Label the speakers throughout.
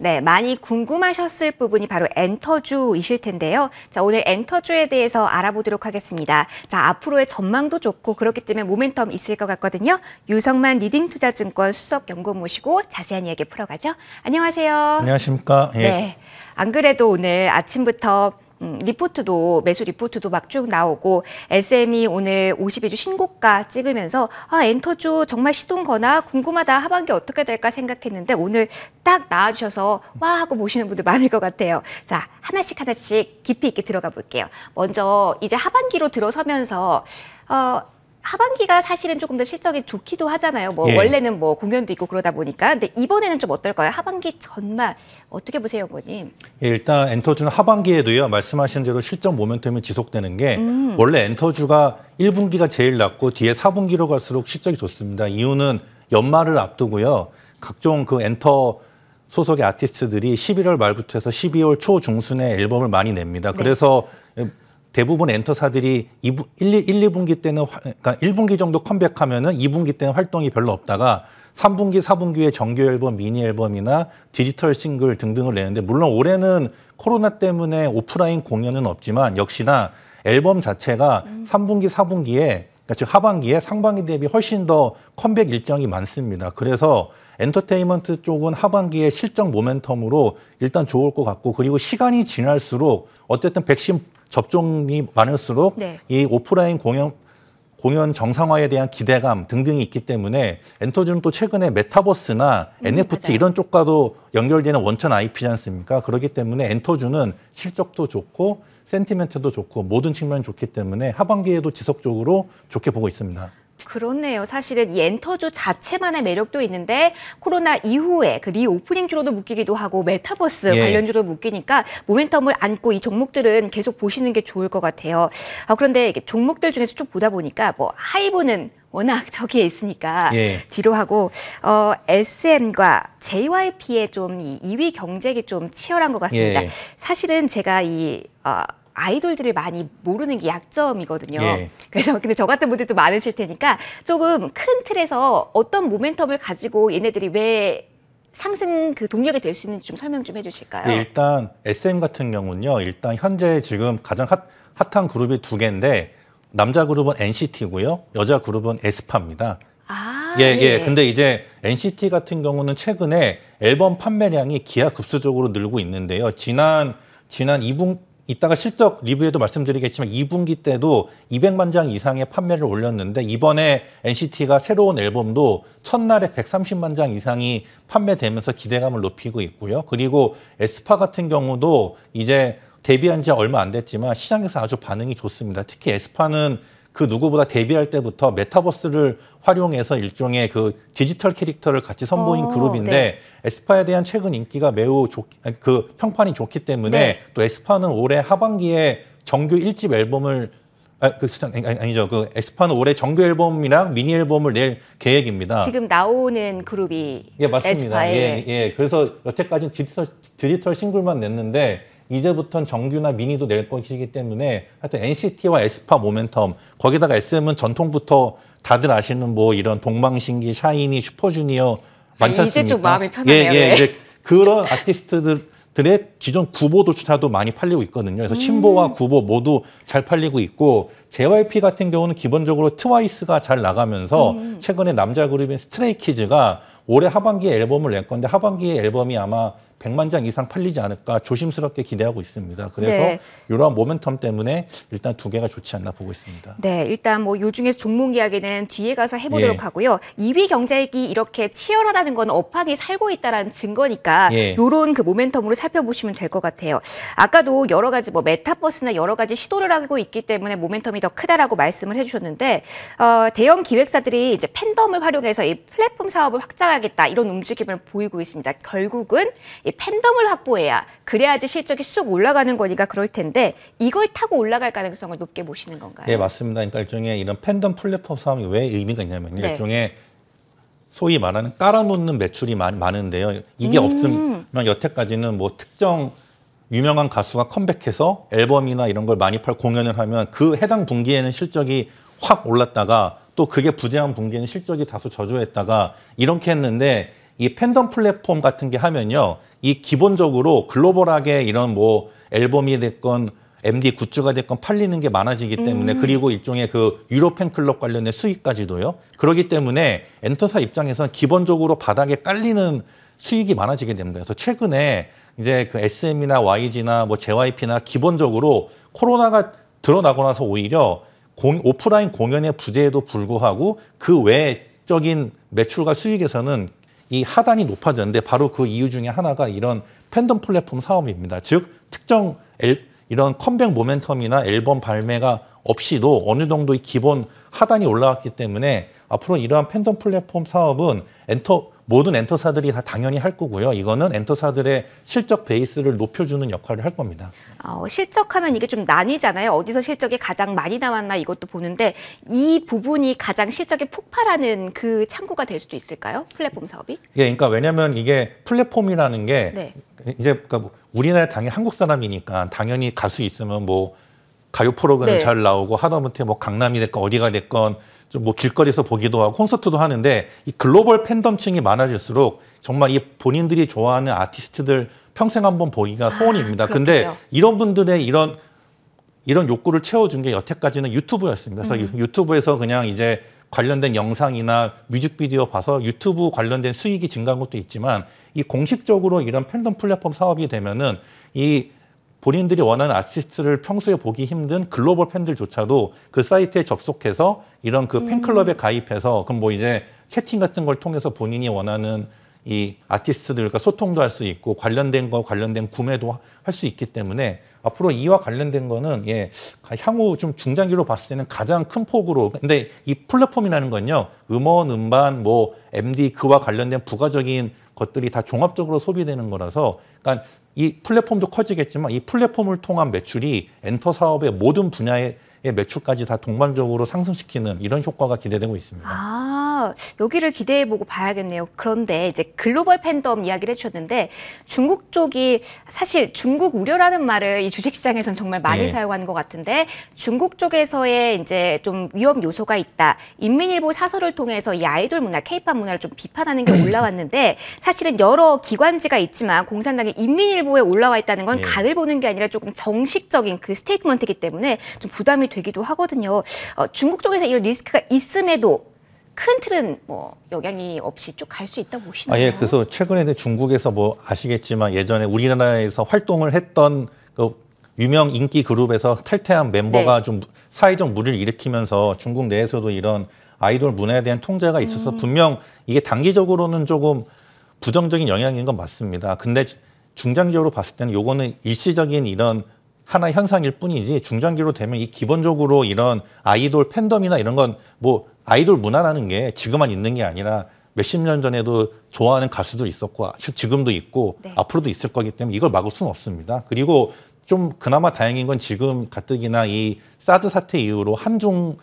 Speaker 1: 네, 많이 궁금하셨을 부분이 바로 엔터주이실 텐데요. 자, 오늘 엔터주에 대해서 알아보도록 하겠습니다. 자, 앞으로의 전망도 좋고 그렇기 때문에 모멘텀 있을 것 같거든요. 유성만 리딩투자증권 수석 연구원 모시고 자세한 이야기 풀어가죠. 안녕하세요.
Speaker 2: 안녕하십니까. 예.
Speaker 1: 네, 안 그래도 오늘 아침부터 리포트도 매수 리포트도 막 쭉 나오고 SM이 오늘 52주 신고가 찍으면서 엔터주 정말 시동 거나 궁금하다 하반기 어떻게 될까 생각했는데 오늘 딱 나와주셔서 와 하고 보시는 분들 많을 것 같아요. 자, 하나씩 깊이 있게 들어가 볼게요. 먼저 이제 하반기로 들어서면서 하반기가 사실은 조금 더 실적이 좋기도 하잖아요. 뭐
Speaker 2: 예.
Speaker 1: 원래는 뭐 공연도 있고 그러다 보니까. 근데 이번에는 좀 어떨까요? 하반기 전망 어떻게 보세요, 연구원님?
Speaker 2: 예, 일단 엔터주는 하반기에도요. 말씀하신 대로 실적 모멘텀이 지속되는 게 원래 엔터주가 1분기가 제일 낮고 뒤에 4분기로 갈수록 실적이 좋습니다. 이유는 연말을 앞두고요. 각종 그 엔터 소속의 아티스트들이 11월 말부터 해서 12월 초 중순에 앨범을 많이 냅니다.
Speaker 1: 네.
Speaker 2: 그래서 대부분 엔터사들이 1, 2분기 때는 그러니까 1분기 정도 컴백하면은 2분기 때는 활동이 별로 없다가 3분기, 4분기에 정규 앨범, 미니 앨범이나 디지털 싱글 등등을 내는데 물론 올해는 코로나 때문에 오프라인 공연은 없지만 역시나 앨범 자체가 3분기, 4분기에 그러니까 즉 하반기에 상반기 대비 훨씬 더 컴백 일정이 많습니다. 그래서 엔터테인먼트 쪽은 하반기에 실적 모멘텀으로 일단 좋을 것 같고 그리고 시간이 지날수록 어쨌든 백신 접종이 많을수록
Speaker 1: 네.
Speaker 2: 이 오프라인 공연 정상화에 대한 기대감 등등이 있기 때문에 엔터주는 또 최근에 메타버스나 NFT
Speaker 1: 맞아요.
Speaker 2: 이런 쪽과도 연결되는 원천 IP지 않습니까? 그렇기 때문에 엔터주는 실적도 좋고 센티멘트도 좋고 모든 측면이 좋기 때문에 하반기에도 지속적으로 좋게 보고 있습니다.
Speaker 1: 그렇네요. 사실은 이 엔터주 자체만의 매력도 있는데 코로나 이후에 그 리오프닝주로도 묶이기도 하고 메타버스
Speaker 2: 예.
Speaker 1: 관련주로 묶이니까 모멘텀을 안고 이 종목들은 계속 보시는 게 좋을 것 같아요. 그런데 이게 종목들 중에서 좀 보다 보니까 뭐 하이브는 워낙 저기에 있으니까
Speaker 2: 예.
Speaker 1: 뒤로 하고 SM과 JYP의 좀 이 2위 경쟁이 좀 치열한 것 같습니다.
Speaker 2: 예.
Speaker 1: 사실은 제가 이 아이돌들을 많이 모르는 게 약점이거든요.
Speaker 2: 예.
Speaker 1: 그래서 근데 저 같은 분들도 많으실 테니까 조금 큰 틀에서 어떤 모멘텀을 가지고 얘네들이 왜 상승 그 동력이 될 수 있는지 좀 설명 좀 해주실까요?
Speaker 2: 네, 일단 SM 같은 경우는요. 일단 현재 지금 가장 핫한 그룹이 두 개인데 남자 그룹은 NCT고요. 여자 그룹은 에스파입니다. 예. 근데 이제 NCT 같은 경우는 최근에 앨범 판매량이 기하급수적으로 늘고 있는데요. 지난 2분 이따가 실적 리뷰에도 말씀드리겠지만 2분기 때도 200만 장 이상의 판매를 올렸는데 이번에 NCT가 새로운 앨범도 첫날에 130만 장 이상이 판매되면서 기대감을 높이고 있고요. 그리고 에스파 같은 경우도 이제 데뷔한 지 얼마 안 됐지만 시장에서 아주 반응이 좋습니다. 특히 에스파는 그 누구보다 데뷔할 때부터 메타버스를 활용해서 일종의 그 디지털 캐릭터를 같이 선보인 그룹인데
Speaker 1: 네.
Speaker 2: 에스파에 대한 최근 인기가 매우 그 평판이 좋기 때문에
Speaker 1: 네.
Speaker 2: 또 에스파는 올해 하반기에 정규 1집 앨범을 아니죠. 그 에스파는 올해 정규 앨범이랑 미니 앨범을 낼 계획입니다.
Speaker 1: 지금 나오는 그룹이
Speaker 2: 예, 맞습니다.
Speaker 1: 에스파예요.
Speaker 2: 예. 그래서 여태까지는 디지털 싱글만 냈는데 이제부터는 정규나 미니도 낼 것이기 때문에 하여튼 NCT와 에스파 모멘텀 거기다가 SM은 전통부터 다들 아시는 뭐 이런 동방신기, 샤이니, 슈퍼주니어 많지 않습니까?
Speaker 1: 이제 좀 마음이 편하네요. 네.
Speaker 2: 이제 그런 아티스트들의 기존 구보조차도 많이 팔리고 있거든요. 그래서 신보와 구보 모두 잘 팔리고 있고 JYP 같은 경우는 기본적으로 트와이스가 잘 나가면서 최근에 남자 그룹인 스트레이키즈가 올해 하반기에 앨범을 낼 건데 하반기에 앨범이 아마 100만 장 이상 팔리지 않을까 조심스럽게 기대하고 있습니다. 그래서
Speaker 1: 네.
Speaker 2: 이러한 모멘텀 때문에 일단 두 개가 좋지 않나 보고 있습니다.
Speaker 1: 네, 일단 뭐 요 중에서 종목 이야기는 뒤에 가서 해보도록
Speaker 2: 예.
Speaker 1: 하고요. 2위 경쟁이 이렇게 치열하다는 건 업황이 살고 있다는 증거니까
Speaker 2: 예.
Speaker 1: 요런 그 모멘텀으로 살펴보시면 될 것 같아요. 아까도 여러 가지 뭐 메타버스나 여러 가지 시도를 하고 있기 때문에 모멘텀이 더 크다라고 말씀을 해주셨는데 대형 기획사들이 이제 팬덤을 활용해서 이 플랫폼 사업을 확장하겠다 이런 움직임을 보이고 있습니다. 결국은 이 팬덤을 확보해야 그래야지 실적이 쑥 올라가는 거니까 그럴 텐데 이걸 타고 올라갈 가능성을 높게 보시는 건가요?
Speaker 2: 네, 맞습니다. 그러니까 일종의 이런 팬덤 플랫폼 사업이 왜 의미가 있냐면요.
Speaker 1: 네.
Speaker 2: 일종의 소위 말하는 깔아놓는 매출이 많은데요. 이게 없으면 여태까지는 뭐 특정 유명한 가수가 컴백해서 앨범이나 이런 걸 많이 팔 공연을 하면 그 해당 분기에는 실적이 확 올랐다가 또 그게 부재한 분기에는 실적이 다소 저조했다가 이렇게 했는데 이 팬덤 플랫폼 같은 게 하면요, 이 기본적으로 글로벌하게 이런 뭐 앨범이 됐건 MD 굿즈가 됐건 팔리는 게 많아지기 때문에 그리고 일종의 그 유료 팬클럽 관련된 수익까지도요. 그렇기 때문에 엔터사 입장에서는 기본적으로 바닥에 깔리는 수익이 많아지게 됩니다. 그래서 최근에 이제 그 SM이나 YG나 뭐 JYP나 기본적으로 코로나가 드러나고 나서 오히려 오프라인 공연의 부재에도 불구하고 그 외적인 매출과 수익에서는 이 하단이 높아졌는데 바로 그 이유 중에 하나가 이런 팬덤 플랫폼 사업입니다. 즉 특정 이런 컴백 모멘텀이나 앨범 발매가 없이도 어느 정도 기본 하단이 올라왔기 때문에 앞으로 이러한 팬덤 플랫폼 사업은 모든 엔터사들이 다 당연히 할 거고요. 이거는 엔터사들의 실적 베이스를 높여주는 역할을 할 겁니다.
Speaker 1: 실적하면 이게 좀 나뉘잖아요. 어디서 실적이 가장 많이 나왔나 이것도 보는데 이 부분이 가장 실적이 폭발하는 그 창구가 될 수도 있을까요? 플랫폼 사업이?
Speaker 2: 예, 그러니까 왜냐하면 이게 플랫폼이라는 게
Speaker 1: 네.
Speaker 2: 이제 그러니까 우리나라 당연히 한국 사람이니까 당연히 가수 있으면 뭐 가요 프로그램
Speaker 1: 네.
Speaker 2: 잘 나오고 하다못해 뭐 강남이 됐건 어디가 됐건 좀 뭐 길거리에서 보기도 하고 콘서트도 하는데 이 글로벌 팬덤층이 많아질수록 정말 이 본인들이 좋아하는 아티스트들 평생 한번 보기가 소원입니다. 근데 이런 분들의 이런 욕구를 채워준 게 여태까지는 유튜브였습니다. 그래서 유튜브에서 그냥 이제 관련된 영상이나 뮤직비디오 봐서 유튜브 관련된 수익이 증가한 것도 있지만 이 공식적으로 이런 팬덤 플랫폼 사업이 되면은 이 본인들이 원하는 아티스트를 평소에 보기 힘든 글로벌 팬들조차도 그 사이트에 접속해서 이런 그 팬클럽에 가입해서 그럼 뭐 이제 채팅 같은 걸 통해서 본인이 원하는 이 아티스트들과 소통도 할 수 있고 관련된 구매도 할 수 있기 때문에 앞으로 이와 관련된 거는 향후 좀 중장기로 봤을 때는 가장 큰 폭으로 근데 이 플랫폼이라는 건요 음원, 음반, 뭐 MD 그와 관련된 부가적인 것들이 다 종합적으로 소비되는 거라서 그러니까 이 플랫폼도 커지겠지만 이 플랫폼을 통한 매출이 엔터 사업의 모든 분야의 매출까지 다 동반적으로 상승시키는 이런 효과가 기대되고 있습니다.
Speaker 1: 여기를 기대해보고 봐야겠네요. 그런데 이제 글로벌 팬덤 이야기를 해주셨는데 중국 쪽이 사실 중국 우려라는 말을 이 주식시장에서는 정말 많이 사용하는 것 같은데 중국 쪽에서의 이제 좀 위험 요소가 있다. 인민일보 사설을 통해서 이 아이돌 문화, 케이팝 문화를 좀 비판하는 게 올라왔는데 사실은 여러 기관지가 있지만 공산당의 인민일보에 올라와 있다는 건 간을 보는 게 아니라 조금 정식적인 그 스테이트먼트이기 때문에 좀 부담이 되기도 하거든요. 중국 쪽에서 이런 리스크가 있음에도 큰 틀은 뭐 영향이 없이 쭉 갈 수 있다고 보시나요?
Speaker 2: 그래서 최근에는 중국에서 뭐 아시겠지만 예전에 우리나라에서 활동을 했던 그 유명 인기 그룹에서 탈퇴한 멤버가 좀 사회적 물을 일으키면서 중국 내에서도 이런 아이돌 문화에 대한 통제가 있어서 분명 이게 단기적으로는 조금 부정적인 영향인 건 맞습니다. 근데 중장기적으로 봤을 때는 요거는 일시적인 이런 하나의 현상일 뿐이지 중장기로 되면 이 기본적으로 이런 아이돌 팬덤이나 이런 건 뭐 아이돌 문화라는 게 지금만 있는 게 아니라 몇십 년 전에도 좋아하는 가수도 있었고 지금도 있고 앞으로도 있을 거기 때문에 이걸 막을 수는 없습니다. 그리고 좀 그나마 다행인 건 지금 가뜩이나 이 사드 사태 이후로 한중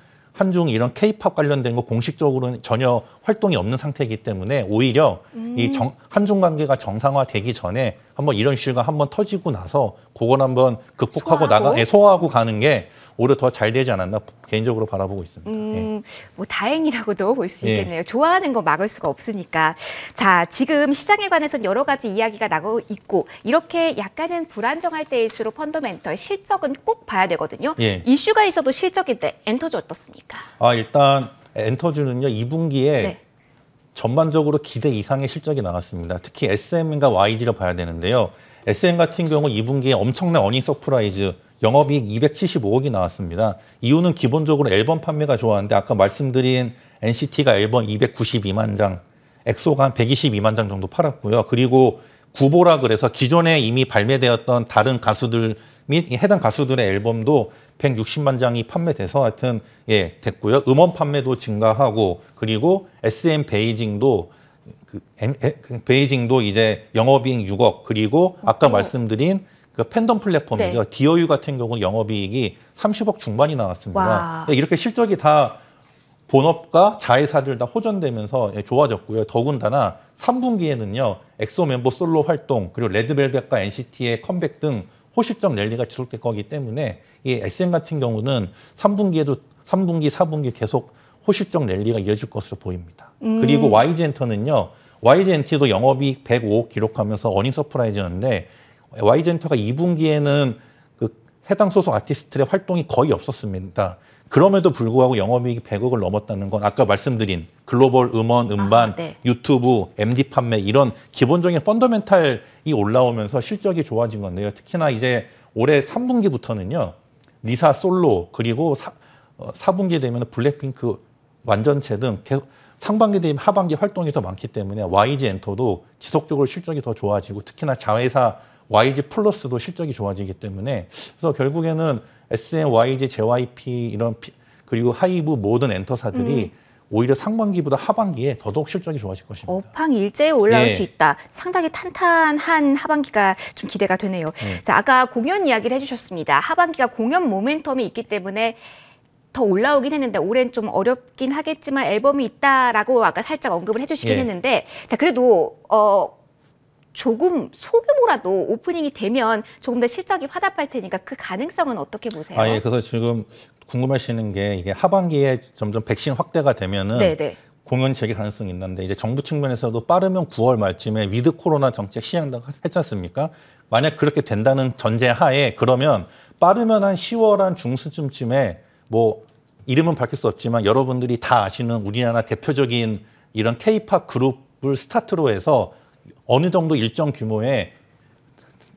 Speaker 2: 이런 케이팝 관련된 거 공식적으로는 전혀 활동이 없는 상태이기 때문에 오히려 이 한중 관계가 정상화되기 전에 한번 이런 이슈가 한번 터지고 나서 그걸 한번 극복하고 소화하고 가는 게 오히려 더 잘 되지 않았나 개인적으로 바라보고 있습니다.
Speaker 1: 뭐 다행이라고도 볼 수 있겠네요. 좋아하는 거 막을 수가 없으니까. 자, 지금 시장에 관해서는 여러 가지 이야기가 나고 있고 이렇게 약간은 불안정할 때일수록 펀더멘털 실적은 꼭 봐야 되거든요. 이슈가 있어도 실적인데 엔터주 어떻습니까?
Speaker 2: 일단 엔터주는요 2분기에 전반적으로 기대 이상의 실적이 나왔습니다. 특히 SM과 YG를 봐야 되는데요. SM 같은 경우 2분기에 엄청난 어닝 서프라이즈 영업이익 275억이 나왔습니다. 이유는 기본적으로 앨범 판매가 좋았는데 아까 말씀드린 NCT가 앨범 292만 장, 엑소가 한 122만 장 정도 팔았고요. 그리고 구보라 그래서 기존에 이미 발매되었던 다른 가수들 및 해당 가수들의 앨범도 160만 장이 판매돼서 하여튼 됐고요. 음원 판매도 증가하고 그리고 SM 베이징도 베이징도 이제 영업이익 6억 그리고 아까 말씀드린 그 팬덤 플랫폼이죠. DOU 같은 경우는 영업이익이 30억 중반이 나왔습니다. 이렇게 실적이 다 본업과 자회사들 다 호전되면서 좋아졌고요. 더군다나 3분기에는요. 엑소 멤버 솔로 활동 그리고 레드벨벳과 NCT의 컴백 등 호실적 랠리가 지속될 거기 때문에 이 SM 같은 경우는 3분기, 4분기 계속 호실적 랠리가 이어질 것으로 보입니다. 그리고 YG 엔터는요. YG엔터도 영업이익 105억 기록하면서 어닝 서프라이즈였는데 YG엔터가 2분기에는 그 해당 소속 아티스트의 활동이 거의 없었습니다. 그럼에도 불구하고 영업이익이 100억을 넘었다는 건 아까 말씀드린 글로벌 음원, 음반,
Speaker 1: 네.
Speaker 2: 유튜브, MD 판매 이런 기본적인 펀더멘탈이 올라오면서 실적이 좋아진 건데요. 특히나 이제 올해 3분기부터는요. 리사 솔로 그리고 4분기 되면 블랙핑크 완전체 등 계속 상반기 되면 하반기 활동이 더 많기 때문에 YG 엔터도 지속적으로 실적이 더 좋아지고 특히나 자회사 YG 플러스도 실적이 좋아지기 때문에 그래서 결국에는 SM, YG, JYP 이런 그리고 하이브 모든 엔터사들이 오히려 상반기보다 하반기에 더더욱 실적이 좋아질 것입니다.
Speaker 1: 업황일제에 올라올
Speaker 2: 예.
Speaker 1: 수 있다. 상당히 탄탄한 하반기가 좀 기대가 되네요. 자, 아까 공연 이야기를 해주셨습니다. 하반기가 공연 모멘텀이 있기 때문에 더 올라오긴 했는데 올해는 좀 어렵긴 하겠지만 앨범이 있다라고 아까 살짝 언급을 해주시긴
Speaker 2: 예.
Speaker 1: 했는데 자 그래도 조금 소규모라도 오프닝이 되면 조금 더 실적이 화답할 테니까 그 가능성은 어떻게 보세요?
Speaker 2: 예. 그래서 지금 궁금하시는 게 이게 하반기에 점점 백신 확대가 되면은
Speaker 1: 네네.
Speaker 2: 공연 재개 가능성이 있는데 이제 정부 측면에서도 빠르면 9월 말쯤에 위드 코로나 정책 시행한다고 했지 않습니까? 만약 그렇게 된다는 전제하에 그러면 빠르면 한 10월 한 중순쯤에 뭐 이름은 밝힐 수 없지만 여러분들이 다 아시는 우리나라 대표적인 이런 K-팝 그룹을 스타트로 해서 어느 정도 일정 규모의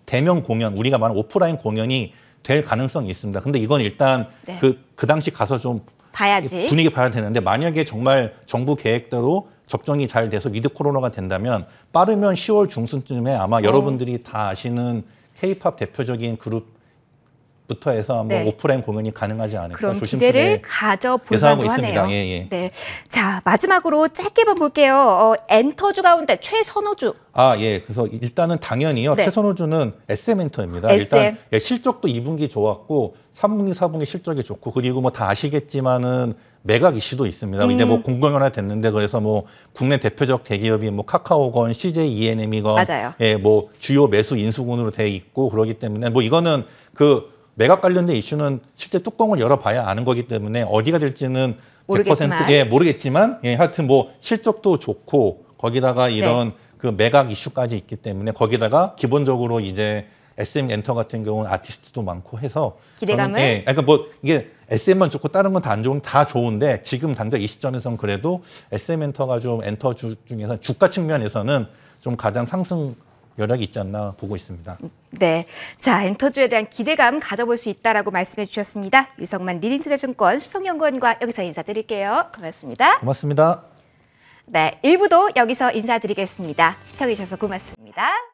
Speaker 2: 대면 공연, 우리가 말하는 오프라인 공연이 될 가능성이 있습니다. 근데 이건 일단
Speaker 1: 네.
Speaker 2: 그 당시 가서 좀
Speaker 1: 봐야지.
Speaker 2: 분위기 봐야 되는데 만약에 정말 정부 계획대로 접종이 잘 돼서 위드 코로나가 된다면 빠르면 10월 중순쯤에 아마 여러분들이 다 아시는 K-팝 대표적인 그룹부터 해서 한번
Speaker 1: 네.
Speaker 2: 오프라인 공연이 가능하지 않을까
Speaker 1: 그럼
Speaker 2: 조심스레
Speaker 1: 기대를 가져볼
Speaker 2: 예상하고
Speaker 1: 만도
Speaker 2: 있습니다.
Speaker 1: 하네요.
Speaker 2: 예, 예.
Speaker 1: 네. 자, 마지막으로 짧게만 볼게요. 엔터주 가운데 최선호주.
Speaker 2: 예. 그래서 일단은 당연히요.
Speaker 1: 네.
Speaker 2: 최선호주는 SM 엔터입니다.
Speaker 1: SM.
Speaker 2: 일단 실적도 2분기 좋았고 3분기, 4분기 실적이 좋고 그리고 뭐 다 아시겠지만은 매각 이슈도 있습니다. 이제 뭐 공공연화 됐는데 그래서 뭐 국내 대표적 대기업이 뭐 카카오건, CJ ENM이건
Speaker 1: 맞아요.
Speaker 2: 예, 뭐 주요 매수 인수군으로 돼 있고 그러기 때문에 뭐 이거는 그 매각 관련된 이슈는 실제 뚜껑을 열어봐야 아는 거기 때문에 어디가 될지는
Speaker 1: 모르겠지만.
Speaker 2: 100% 모르겠지만 예, 하여튼 뭐 실적도 좋고 거기다가 이런 그 매각 이슈까지 있기 때문에 거기다가 기본적으로 이제 SM 엔터 같은 경우는 아티스트도 많고 해서
Speaker 1: 기대감을?
Speaker 2: 저는, 그러니까 뭐 이게 SM만 좋고 다른 건 다 안 좋은 다 좋은데 지금 당장 이 시점에서는 그래도 SM 엔터가 좀 엔터주 중에서 주가 측면에서는 좀 가장 상승 여력이 있지 않나 보고 있습니다.
Speaker 1: 네. 자, 엔터주에 대한 기대감 가져볼 수 있다라고 말씀해 주셨습니다. 유성만 리딩투자증권 수석연구원과 여기서 인사드릴게요. 고맙습니다.
Speaker 2: 고맙습니다.
Speaker 1: 네, 1부도 여기서 인사드리겠습니다. 시청해 주셔서 고맙습니다.